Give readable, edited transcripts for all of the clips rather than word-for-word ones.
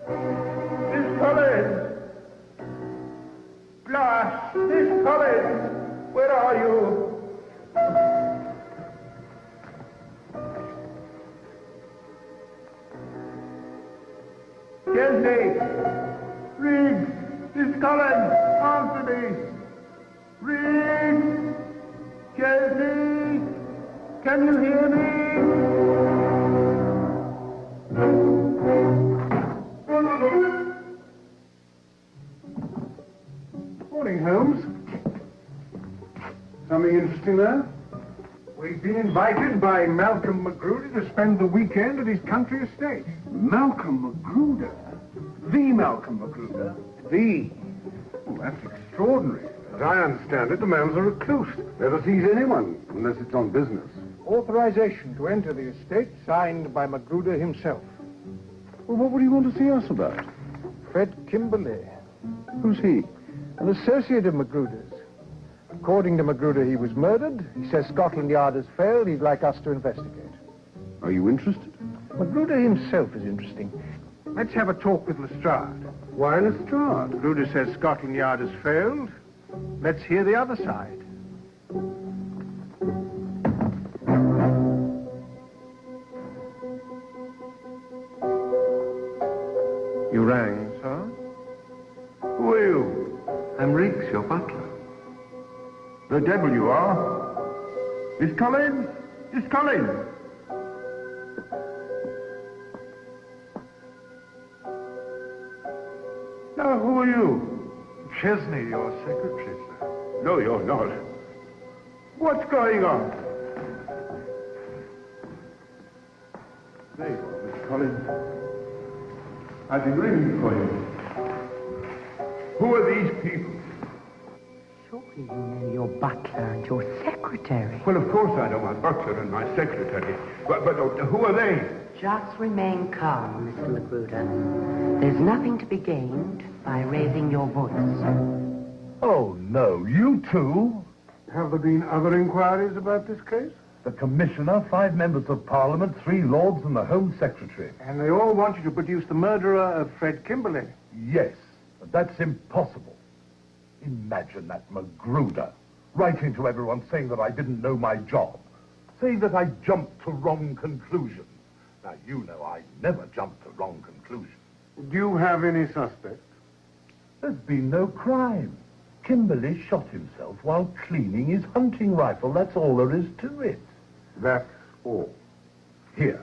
Miss Collins! Glass! Miss Collins! Where are you? Chelsea! Riggs! Miss Collins! Answer me! Riggs! Chelsea! Can you hear me? Morning, Holmes. Something interesting there? We've been invited by Malcolm Magruder to spend the weekend at his country estate. Malcolm Magruder? The Malcolm Magruder? The? Oh, that's extraordinary. As I understand it, the man's a recluse. Never sees anyone, unless it's on business. Authorization to enter the estate signed by Magruder himself. Well, what would he want to see us about? Fred Kimberly. Who's he? An associate of Magruder's. According to Magruder, he was murdered. He says Scotland Yard has failed. He'd like us to investigate. Are you interested? Magruder himself is interesting. Let's have a talk with Lestrade. Why Lestrade? Magruder says Scotland Yard has failed. Let's hear the other side. You rang, sir? Who are you? I'm Riggs, your butler. The devil you are. Miss Collins? Miss Collins? Now, who are you? Chesney, your secretary, sir. No, you're not. What's going on? There you are, Miss Collins. I've been ringing for you. Who are these people? Surely you know your butler and your secretary. Well, of course I know my butler and my secretary. But who are they? Just remain calm, Mr. Magruder. There's nothing to be gained by raising your voice. Oh, no. You too? Have there been other inquiries about this case? The Commissioner, 5 members of Parliament, 3 Lords, and the Home Secretary. And they all want you to produce the murderer of Fred Kimberly. Yes, but that's impossible. Imagine that Magruder writing to everyone saying that I didn't know my job, saying that I jumped to wrong conclusions. Now, you know I never jump to wrong conclusions. Do you have any suspects? There's been no crime. Kimberly shot himself while cleaning his hunting rifle. That's all there is to it. That's all. Here.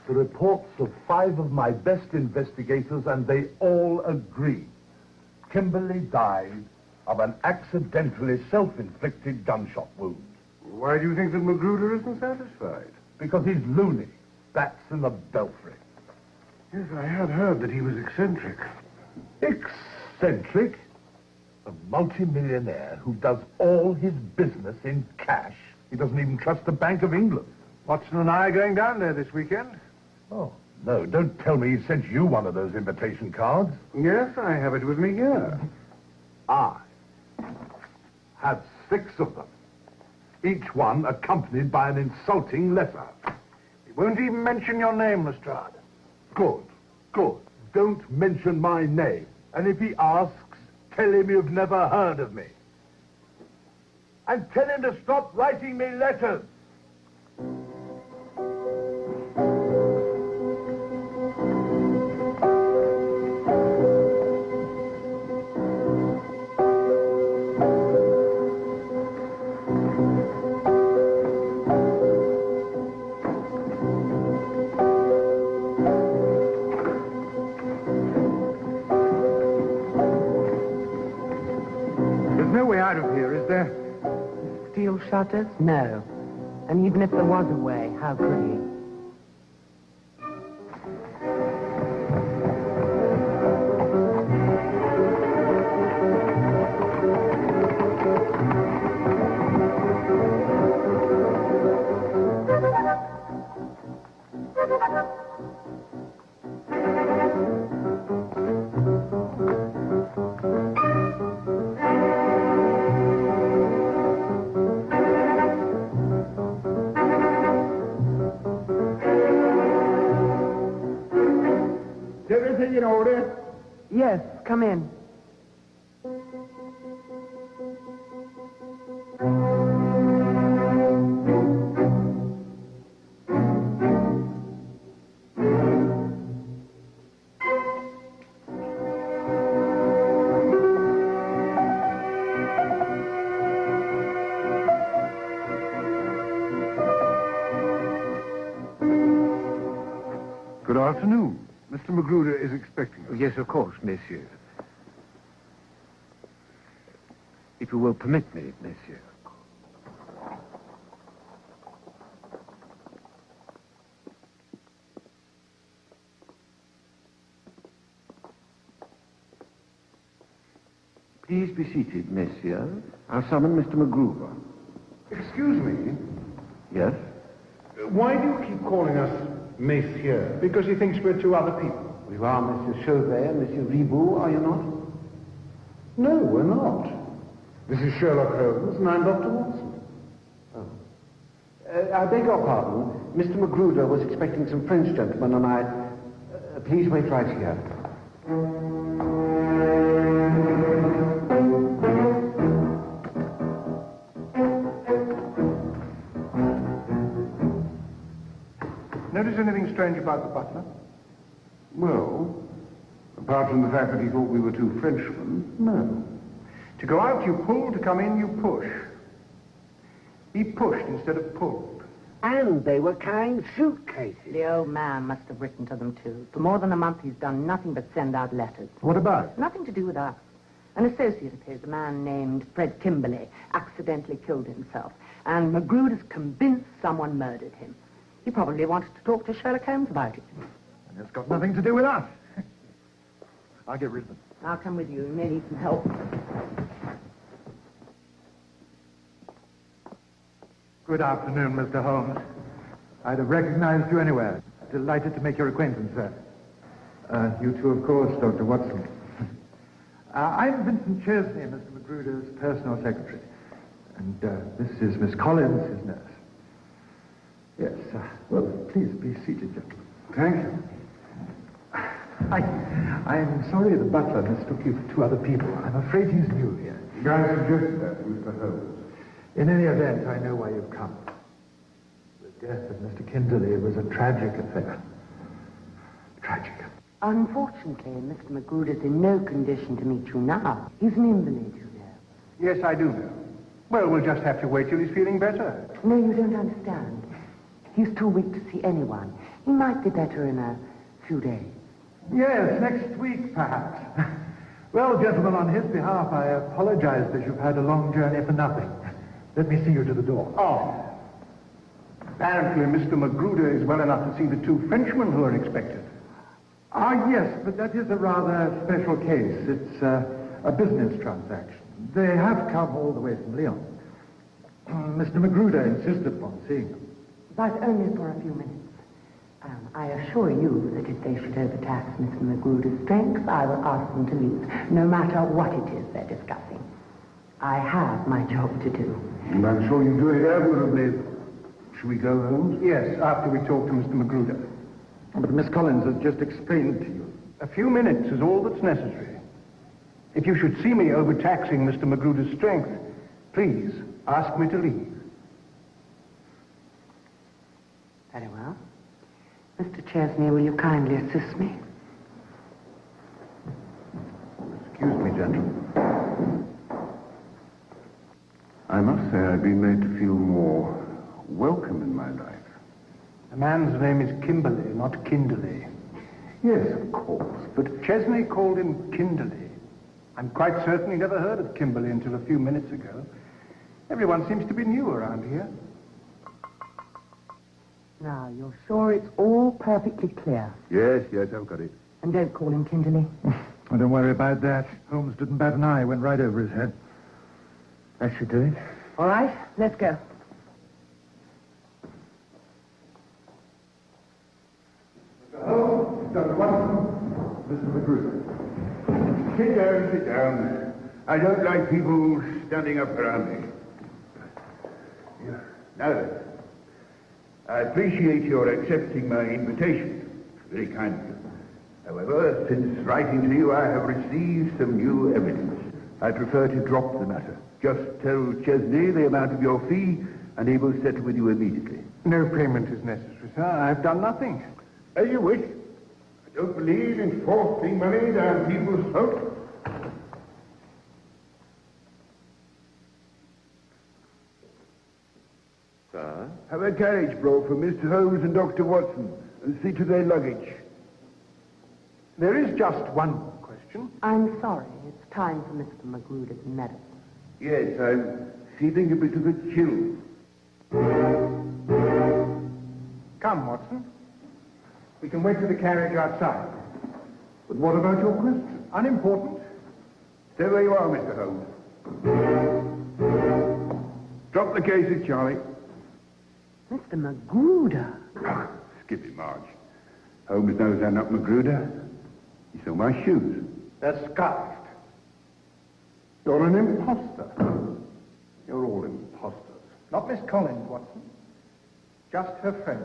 The reports of 5 of my best investigators, and they all agree. Kimberly died of an accidentally self-inflicted gunshot wound. Why do you think that Magruder isn't satisfied? Because he's loony. That's in the belfry. Yes, I had heard that he was eccentric. Eccentric? A multimillionaire who does all his business in cash. He doesn't even trust the Bank of England. Watson and I are going down there this weekend. Oh, no, don't tell me he sent you one of those invitation cards. Yes, I have it with me here. I have 6 of them, each one accompanied by an insulting letter. He won't even mention your name, Lestrade. Good, good. Don't mention my name. And if he asks, tell him you've never heard of me. And tell him to stop writing me letters. There's no way out of here, is there? Steel shutters? No. And even if there was a way, how could he? Is everything in order? Yes, come in. Good afternoon. Mr. Magruder is expecting us. Yes, of course, monsieur. If you will permit me, monsieur. Please be seated, monsieur. I'll summon Mr. Magruder. Excuse me. Yes? Why do you keep calling us Messieurs? Because he thinks we're two other people. You are Monsieur Chauvet and Monsieur Ribou, are you not? No, we're not. This is Sherlock Holmes, and I'm Dr. Watson. I beg your pardon. Mr. Magruder was expecting some French gentlemen, and I... please wait right here. Notice anything strange about the butler? Well, apart from the fact that he thought we were two Frenchmen, no. To go out, you pull. To come in, you push. He pushed instead of pulled. And they were carrying suitcases. The old man must have written to them, too. For more than a month, he's done nothing but send out letters. What about? Nothing to do with us. An associate of his, a man named Fred Kimberly, accidentally killed himself. And Magruder's convinced someone murdered him. He probably wanted to talk to Sherlock Holmes about it. And it's got nothing to do with us. I'll get rid of them. I'll come with you. You may need some help. Good afternoon, Mr. Holmes. I'd have recognized you anywhere. Delighted to make your acquaintance, sir. You too, of course, Dr. Watson. I'm Vincent Chesney, Mr. Magruder's personal secretary. And this is Miss Collins, his nurse. Yes, well, please be seated, gentlemen. Thank you. I'm sorry the butler mistook you for two other people. I'm afraid he's new here. I suggested that, Mr. Holmes. In any event, I know why you've come. The death of Mr. Kinderley was a tragic affair. Tragic. Unfortunately, Mr. Magruder's in no condition to meet you now. He's an invalid, you know. Yes, I do know. Well, we'll just have to wait till he's feeling better. No, you don't understand. He's too weak to see anyone. He might be better in a few days. Yes, next week, perhaps. Well, gentlemen, on his behalf, I apologize that you've had a long journey for nothing. Let me see you to the door. Oh. Apparently, Mr. Magruder is well enough to see the two Frenchmen who are expected. Ah, yes, but that is a rather special case. It's a business transaction. They have come all the way from Lyon. Mr. Magruder insisted upon seeing them. But only for a few minutes. I assure you that if they should overtax Mr. Magruder's strength, I will ask them to leave, no matter what it is they're discussing. I have my job to do. And I'm sure you do it admirably. Shall we go, Holmes? Yes, after we talk to Mr. Magruder. But Miss Collins has just explained to you. A few minutes is all that's necessary. If you should see me overtaxing Mr. Magruder's strength, please ask me to leave. Very well. Mr. Chesney, will you kindly assist me? Excuse me, gentlemen. I must say I've been made to feel more welcome in my life. The man's name is Kimberly, not Kinderley. Yes, of course, But Chesney called him Kinderley. I'm quite certain he never heard of Kimberly until a few minutes ago. Everyone seems to be new around here. Now, you're sure it's all perfectly clear? Yes, I've got it. And don't call him Kinderley. Oh, don't worry about that. Holmes didn't bat an eye, went right over his head. That should do it. All right, let's go. Oh, Dr. Watson. Mr. Magruder. Sit down. I don't like people standing up around me. Now then, I appreciate your accepting my invitation. Very kind of you. However, since writing to you, I have received some new evidence. I prefer to drop the matter. Just tell Chesney the amount of your fee, and he will settle with you immediately. No payment is necessary, sir. I've done nothing. As you wish. I don't believe in forcing money down people's throats. Sir? Have a carriage brought for Mr. Holmes and Dr. Watson, and see to their luggage. There is just one more question. I'm sorry. It's time for Mr. Magruder's medicine. Yes, I'm feeling a bit of a chill. Come, Watson. We can wait for the carriage outside. But what about your question? Unimportant. Stay where you are, Mr. Holmes. Drop the cases, Charlie. Mr. Magruder. Skip it, Marge. Holmes knows I'm not Magruder. He saw my shoes. They're scarfed. You're an imposter. You're all imposters. Not Miss Collins, Watson. Just her friend.